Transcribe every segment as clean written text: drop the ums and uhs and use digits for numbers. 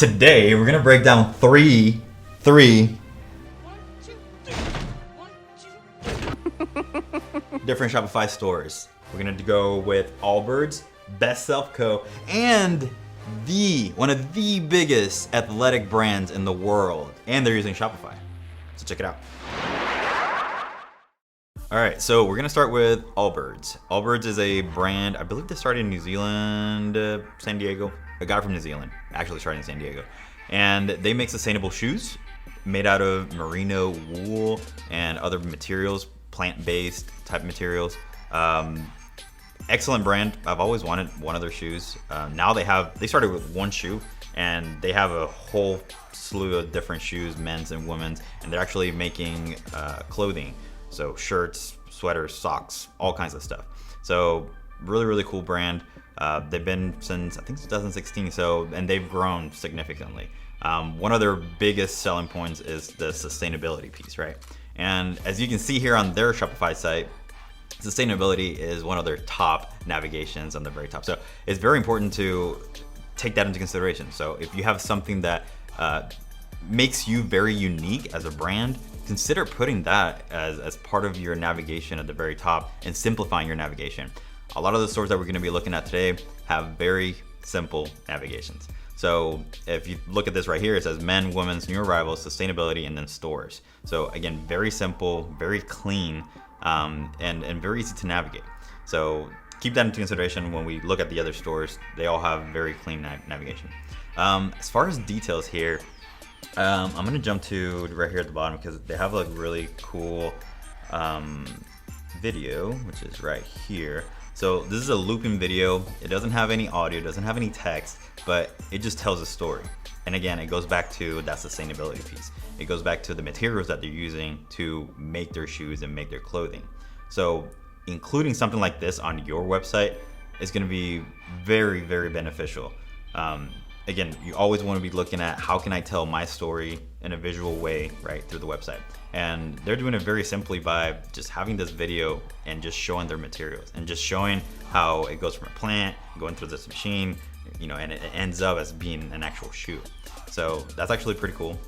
Today we're gonna break down three different Shopify stores. We're gonna go with Allbirds, Best Self Co, and one of the biggest athletic brands in the world, and they're using Shopify. So check it out. All right, so we're gonna start with Allbirds. Allbirds is a brand, I believe they started in New Zealand, San Diego. A guy from New Zealand actually started in San Diego. And they make sustainable shoes made out of merino wool and other materials, plant-based type materials. Excellent brand. I've always wanted one of their shoes. Now they started with one shoe, and they have a whole slew of different shoes, men's and women's, and they're actually making clothing. So shirts, sweaters, socks, all kinds of stuff. So really cool brand. They've been since I think 2016. And they've grown significantly. One of their biggest selling points is the sustainability piece, right? And as you can see here on their Shopify site, sustainability is one of their top navigations on the very top. So it's very important to take that into consideration. So if you have something that makes you very unique as a brand, consider putting that as part of your navigation at the very top and simplifying your navigation. A lot of the stores that we're going to be looking at today have very simple navigations. So if you look at this right here, it says men, women's, new arrivals, sustainability, and then stores. So again, very simple, very clean, and very easy to navigate. So keep that into consideration when we look at the other stores. They all have very clean navigation. As far as details here, I'm gonna jump to right here at the bottom because they have a really cool video, which is right here. So this is a looping video. It doesn't have any audio, doesn't have any text, but it just tells a story. And again, it goes back to that sustainability piece. It goes back to the materials that they're using to make their shoes and make their clothing. So including something like this on your website is gonna be very beneficial. Again, you always want to be looking at how can I tell my story in a visual way, right, through the website. And they're doing it very simply by just having this video and just showing their materials and just showing how it goes from a plant, going through this machine, and it ends up as being an actual shoe. So that's actually pretty cool.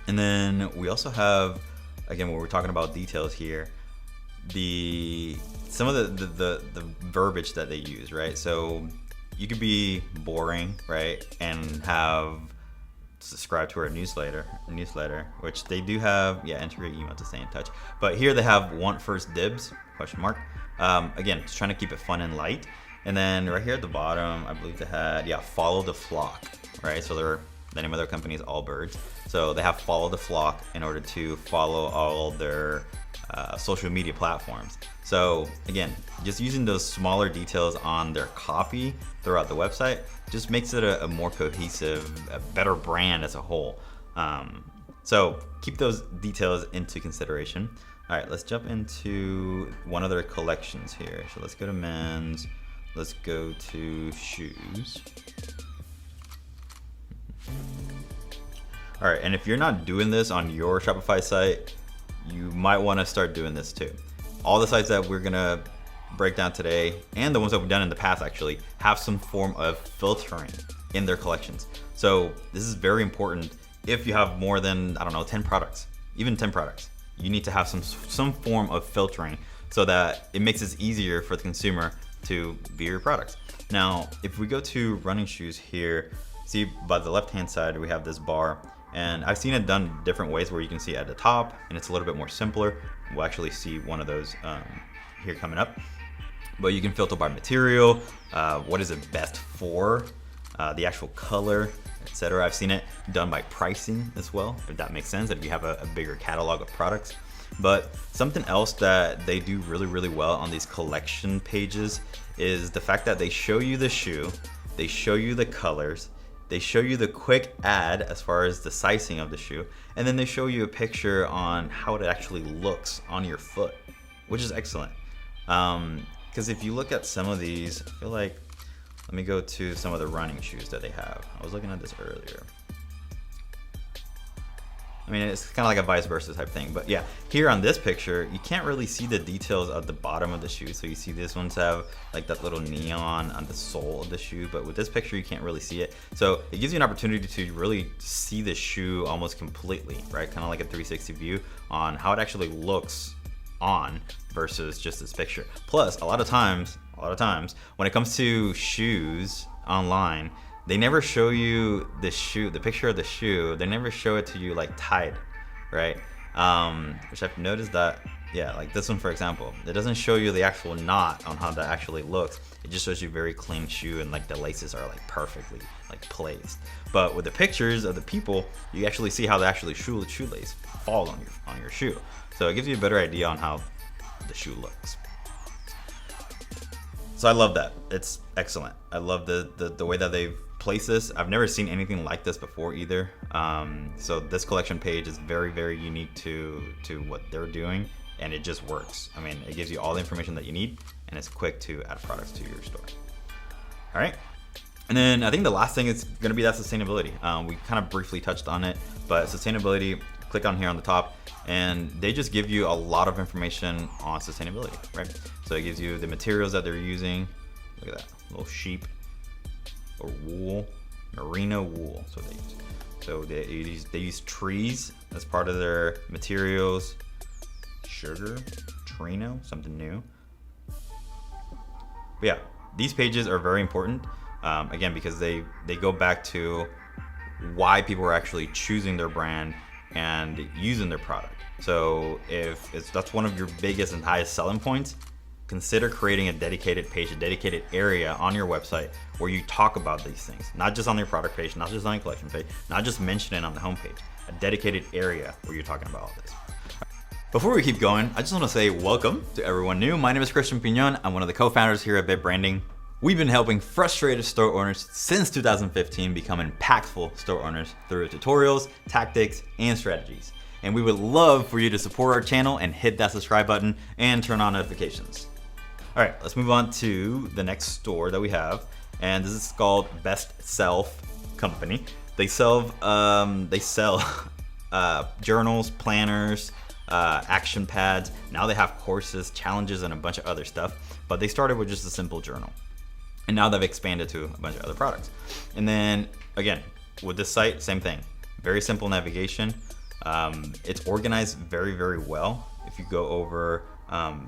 And then we also have, again, when we're talking about details here, some of the verbiage that they use, right? So you could be boring, right, and have subscribe to our newsletter, which they do have. Yeah, enter your email to stay in touch. But here they have want first dibs ? Again, just trying to keep it fun and light. And then right here at the bottom, I believe they had follow the flock, right? So the name of their company is Allbirds. So they have follow the flock in order to follow all their social media platforms. So again, just using those smaller details on their copy throughout the website just makes it a more cohesive, a better brand as a whole. So keep those details into consideration. All right, let's jump into one of their collections here. So let's go to men's. Let's go to shoes. All right, and if you're not doing this on your Shopify site, you might want to start doing this too. All the sites that we're gonna break down today, and the ones that we've done in the past actually, have some form of filtering in their collections. So this is very important. If you have more than, 10 products, even 10 products, you need to have some form of filtering so that it makes it easier for the consumer to view your products. Now, if we go to running shoes here, see by the left-hand side, we have this bar. And I've seen it done different ways where you can see at the top and it's a little bit more simpler. We'll actually see one of those here coming up. But you can filter by material, what is it best for, the actual color, etc. I've seen it done by pricing as well, if that makes sense, if you have a bigger catalog of products. But something else that they do really well on these collection pages is the fact that they show you the shoe, they show you the colors, they show you the quick ad as far as the sizing of the shoe, and then they show you a picture on how it actually looks on your foot, which is excellent. Because if you look at some of these, I feel like, let me go to some of the running shoes that they have. I was looking at this earlier. I mean, it's kind of like a vice versa type thing. But yeah, here on this picture, you can't really see the details of the bottom of the shoe. So you see these ones have like that little neon on the sole of the shoe, but with this picture, you can't really see it. So it gives you an opportunity to really see the shoe almost completely, right? Kind of like a 360 view on how it actually looks on versus just this picture. Plus, a lot of times, when it comes to shoes online, they never show you the picture of the shoe. They never show it to you like tied, right? Which I've noticed that, yeah, like this one, for example, it doesn't show you the actual knot on how that actually looks. It just shows you very clean shoe and like the laces are like perfectly like placed. But with the pictures of the people, you actually see how the actually shoelace falls on your shoe. So it gives you a better idea on how the shoe looks. So I love that. It's excellent. I love the way that they've placed this. I've never seen anything like this before either. So this collection page is very, very unique to what they're doing, and it just works. I mean, it gives you all the information that you need, and it's quick to add products to your store. All right. And then I think the last thing is going to be that sustainability. We kind of briefly touched on it, but sustainability, click on here on the top, and they just give you a lot of information on sustainability, right? So it gives you the materials that they're using. Look at that, little sheep or wool, merino wool. So they use trees as part of their materials. Sugar, trino, something new. But yeah, these pages are very important. Again, because they go back to why people are actually choosing their brand and using their product. So if that's one of your biggest and highest selling points, consider creating a dedicated page, a dedicated area on your website where you talk about these things, not just on your product page, not just on your collection page, not just mention it on the homepage, a dedicated area where you're talking about all this. Before we keep going, I just want to say welcome to everyone new. My name is Christian Piñon. I'm one of the co-founders here at Bit Branding. We've been helping frustrated store owners since 2015 become impactful store owners through tutorials, tactics, and strategies. And we would love for you to support our channel and hit that subscribe button and turn on notifications. All right, let's move on to the next store that we have. And this is called Best Self Company. They sell journals, planners, action pads. Now they have courses, challenges, and a bunch of other stuff. But they started with just a simple journal. And now they've expanded to a bunch of other products. And then again, with this site, same thing. Very simple navigation. It's organized very, very well. If you go over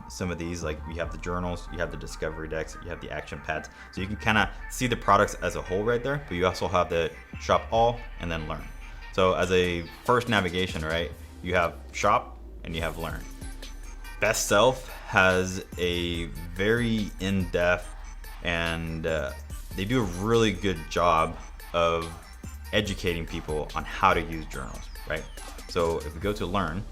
some of these, like you have the journals, you have the discovery decks, you have the action pads. So you can kind of see the products as a whole right there, but you also have the shop all and then learn. So as a first navigation, right, you have shop and you have learn. Best Self has a very in-depth and they do a really good job of educating people on how to use journals, right? So if we go to learn,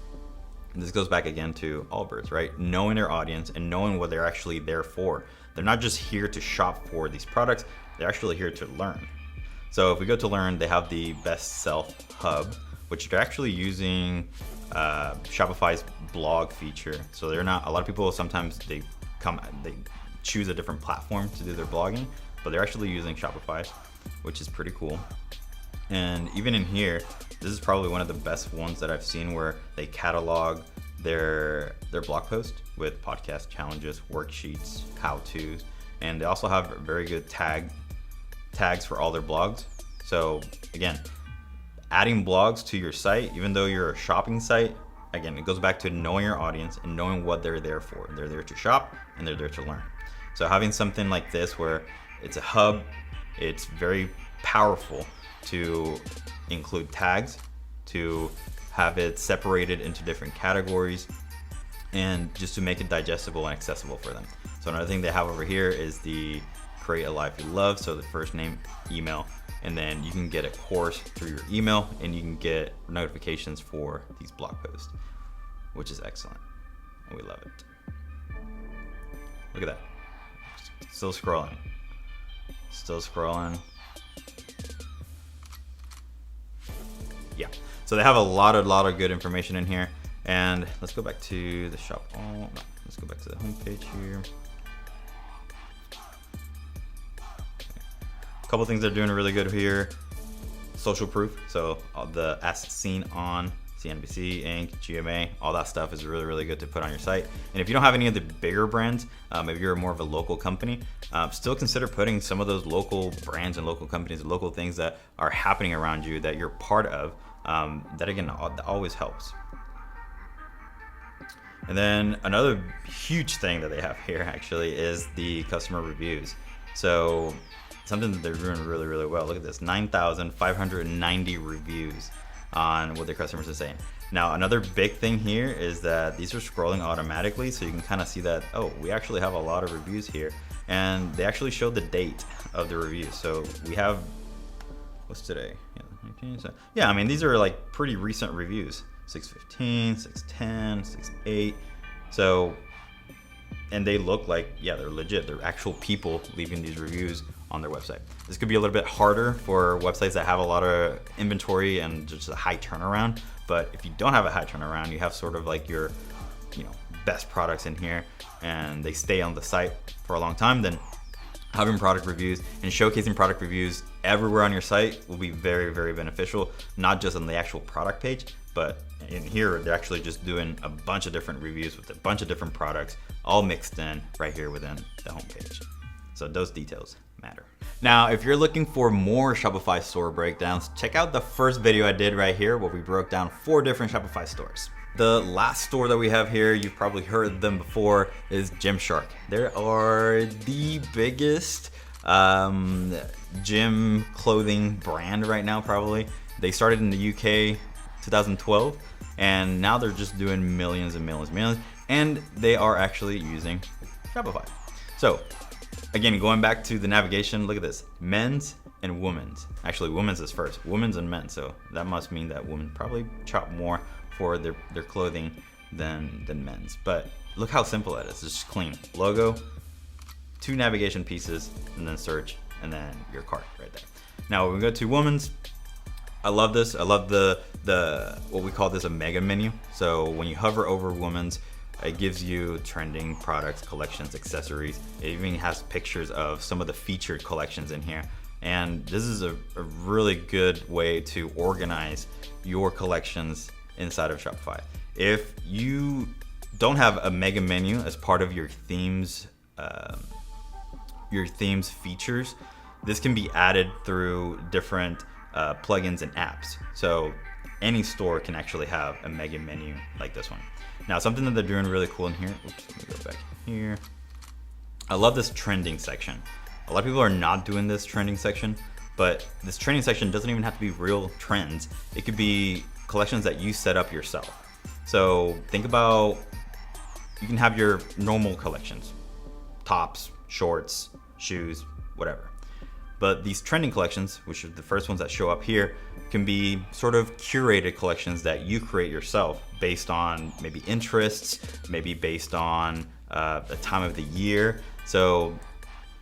and this goes back again to Allbirds, right? Knowing their audience and knowing what they're actually there for. They're not just here to shop for these products, they're actually here to learn. So if we go to learn, they have the Best Self Hub, which they're actually using Shopify's blog feature. So they're not, a lot of people sometimes they choose a different platform to do their blogging, but they're actually using Shopify, which is pretty cool. And even in here, this is probably one of the best ones that I've seen where they catalog their blog post with podcast challenges, worksheets, how-tos, and they also have very good tags for all their blogs. So again, adding blogs to your site, even though you're a shopping site, again, it goes back to knowing your audience and knowing what they're there for. They're there to shop and they're there to learn. So having something like this where it's a hub, it's very powerful to include tags, to have it separated into different categories, and just to make it digestible and accessible for them. So another thing they have over here is the create a life you love. So the first name, email, and then you can get a course through your email and you can get notifications for these blog posts, which is excellent. And we love it. Look at that. Still scrolling. Still scrolling. Yeah. So they have a lot of good information in here. And let's go back to the shop. Oh, no. Let's go back to the home page here. A couple things they're doing really good here. Social proof. So the as seen CNBC, Inc., GMA, all that stuff is really, really good to put on your site. And if you don't have any of the bigger brands, if you're more of a local company, still consider putting some of those local brands and local companies, local things that are happening around you that you're part of. That again, always helps. And then another huge thing that they have here actually is the customer reviews. So something that they're doing really, really well. Look at this, 9,590 reviews on what their customers are saying. Now, another big thing here is that these are scrolling automatically, so you can kind of see that, oh, we actually have a lot of reviews here. And they actually show the date of the reviews. So we have, what's today? Yeah, I mean, these are like pretty recent reviews. 6/15, 6/10, 6/8. So, and they look like, yeah, they're legit. They're actual people leaving these reviews on their website. This could be a little bit harder for websites that have a lot of inventory and just a high turnaround. But if you don't have a high turnaround, you have sort of like your, best products in here and they stay on the site for a long time, then having product reviews and showcasing product reviews everywhere on your site will be very, very beneficial, not just on the actual product page, but in here, they're actually just doing a bunch of different reviews with a bunch of different products all mixed in right here within the homepage. So those details matter. Now, if you're looking for more Shopify store breakdowns, check out the first video I did right here where we broke down 4 different Shopify stores. The last store that we have here, you've probably heard them before, is Gymshark. They are the biggest gym clothing brand right now, probably. They started in the UK 2012, and now they're just doing millions and millions, and they are actually using Shopify. So again, going back to the navigation, look at this, men's and women's. Actually, women's is first, women's and men's. So that must mean that women probably shop more for their clothing than men's. But look how simple that is. It's just clean logo, 2 navigation pieces, and then search, and then your cart right there. Now when we go to women's, I love this. I love the what we call this a mega menu. So when you hover over women's, it gives you trending products, collections, accessories. It even has pictures of some of the featured collections in here. And this is a really good way to organize your collections inside of Shopify. If you don't have a mega menu as part of your themes features, this can be added through different plugins and apps. So any store can actually have a mega menu like this one. Now, something that they're doing really cool in here, oops, let me go back here. I love this trending section. A lot of people are not doing this trending section, but this trending section doesn't even have to be real trends. It could be collections that you set up yourself. So think about, you can have your normal collections, tops, shorts, shoes, whatever. But these trending collections, which are the first ones that show up here, can be sort of curated collections that you create yourself based on maybe interests, maybe based on the time of the year. So,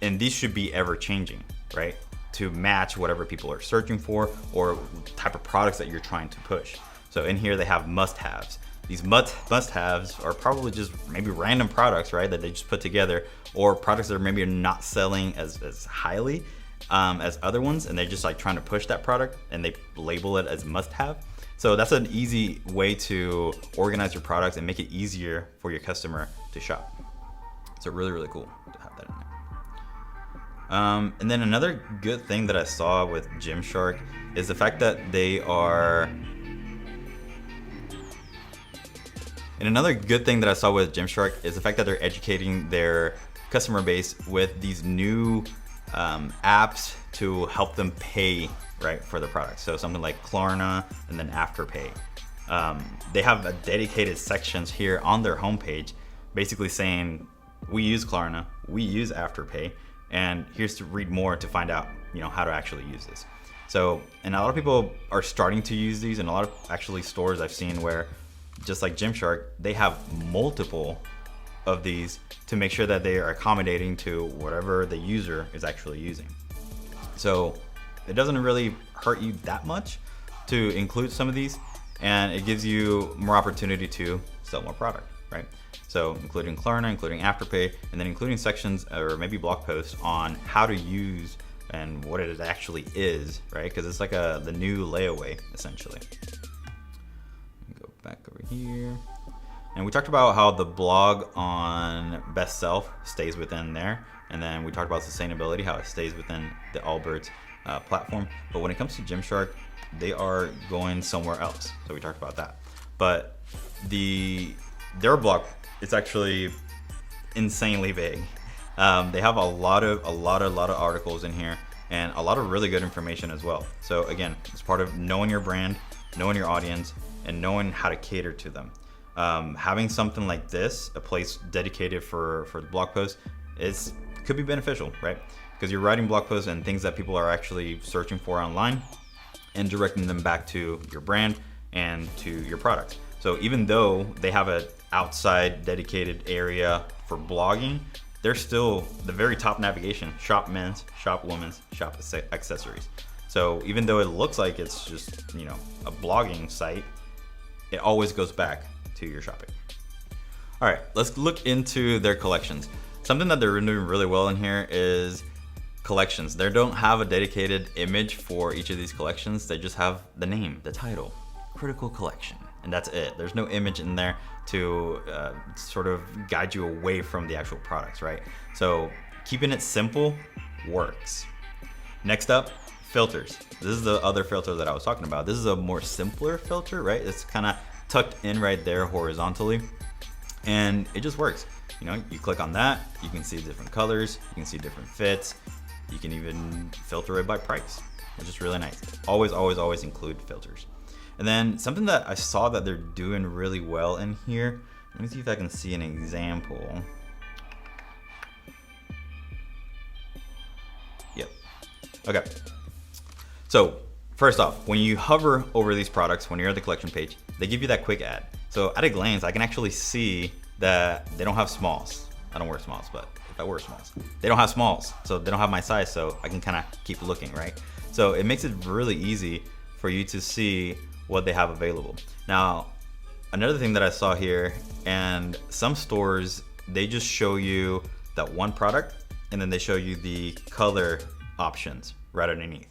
and these should be ever changing, right? To match whatever people are searching for or type of products that you're trying to push. So in here they have must-haves. These must-haves are probably just maybe random products, right? That they just put together, or products that are maybe not selling as highly as other ones, and they're just like trying to push that product and they label it as must-have. So that's an easy way to organize your products and make it easier for your customer to shop. So really, really cool to have that in there. And then another good thing that I saw with Gymshark is the fact that they are. And another good thing that I saw with Gymshark is the fact that they're educating their customer base with these new apps to help them pay for the product. So something like Klarna and then Afterpay. They have a dedicated sections here on their homepage, basically saying we use Klarna, we use Afterpay, and here's to read more to find out how to actually use this. So, and a lot of people are starting to use these, and a lot of actually stores I've seen where, just like Gymshark, they have multiple of these to make sure that they are accommodating to whatever the user is actually using. So it doesn't really hurt you that much to include some of these, and it gives you more opportunity to sell more product, right? So including Klarna, including Afterpay, and then including sections or maybe blog posts on how to use and what it actually is, right? Because it's like the new layaway essentially. Go here. And we talked about how the blog on Best Self stays within there. And then we talked about sustainability, how it stays within the Allbirds platform. But when it comes to Gymshark, they are going somewhere else. So we talked about that. But their blog, it's actually insanely big. They have a lot of articles in here and a lot of really good information as well. So again, it's part of knowing your brand, knowing your audience, and knowing how to cater to them. Having something like this, a place dedicated for the blog posts, could be beneficial, right? Because you're writing blog posts and things that people are actually searching for online and directing them back to your brand and to your products. So even though they have an outside dedicated area for blogging, they're still the very top navigation: shop men's, shop women's, shop accessories. So even though it looks like it's just, a blogging site, it always goes back to your shopping. All right, let's look into their collections. Something that they're doing really well in here is collections. They don't have a dedicated image for each of these collections. They just have the name, the title, Critical Collection, and that's it. There's no image in there to sort of guide you away from the actual products, right? So keeping it simple works. Next up, filters. This is the other filter that I was talking about. This is a more simpler filter, right? It's kind of tucked in right there horizontally, and it just works. You click on that, you can see different colors, you can see different fits, you can even filter it by price, which is really nice. Always include filters. And then something that I saw that they're doing really well in here, let me see if I can see an example. Yep. Okay. So first off, when you hover over these products, when you're at the collection page, they give you that quick ad. So at a glance, I can actually see that they don't have smalls. I don't wear smalls, but if I wear smalls, they don't have smalls. So they don't have my size, so I can kind of keep looking, right? So it makes it really easy for you to see what they have available. Now, another thing that I saw here, and some stores, they just show you that one product and then they show you the color options right underneath.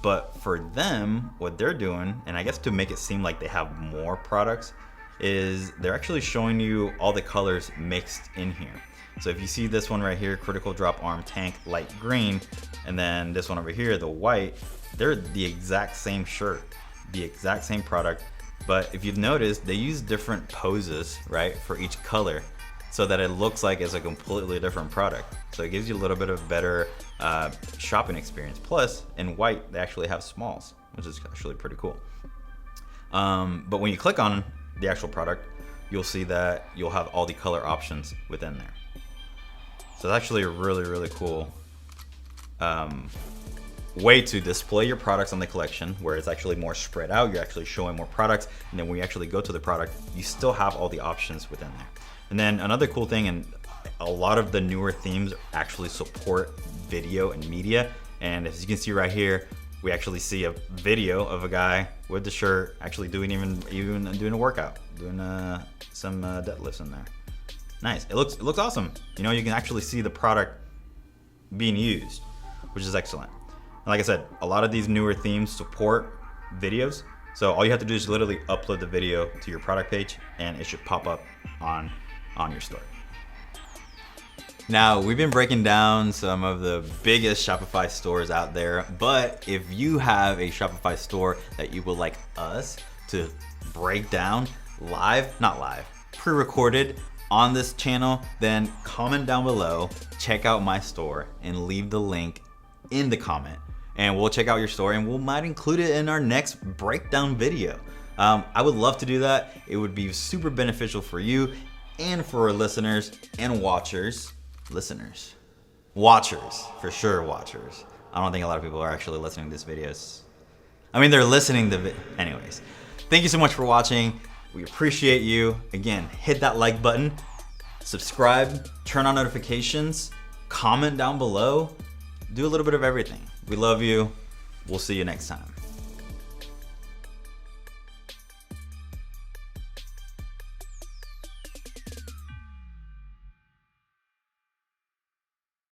But for them, what they're doing, and I guess to make it seem like they have more products, is they're actually showing you all the colors mixed in here. So if you see this one right here, Critical Drop Arm Tank Light Green, and then this one over here, the white, they're the exact same shirt, the exact same product. But if you've noticed, they use different poses, right, for each color, so that it looks like it's a completely different product. So it gives you a little bit of better shopping experience. Plus, in white, they actually have smalls, which is actually pretty cool. But when you click on the actual product, you'll see that you'll have all the color options within there. So it's actually a really cool way to display your products on the collection, where it's actually more spread out. You're actually showing more products, and then when you actually go to the product, you still have all the options within there. And then another cool thing, and a lot of the newer themes actually support video and media. And as you can see right here, we actually see a video of a guy with the shirt actually doing even doing a workout, doing some deadlifts in there. Nice. It looks awesome. You can actually see the product being used, which is excellent. And like I said, a lot of these newer themes support videos. So all you have to do is literally upload the video to your product page, and it should pop up on your store. Now, we've been breaking down some of the biggest Shopify stores out there, but if you have a Shopify store that you would like us to break down pre-recorded on this channel, then comment down below, check out my store, and leave the link in the comment. And we'll check out your store, and we might include it in our next breakdown video. I would love to do that. It would be super beneficial for you and for our listeners and watchers. Watchers, for sure, watchers. I don't think a lot of people are actually listening to these videos. I mean, they're listening to anyways. Thank you so much for watching. We appreciate you. Again, hit that like button, subscribe, turn on notifications, comment down below, do a little bit of everything. We love you. We'll see you next time.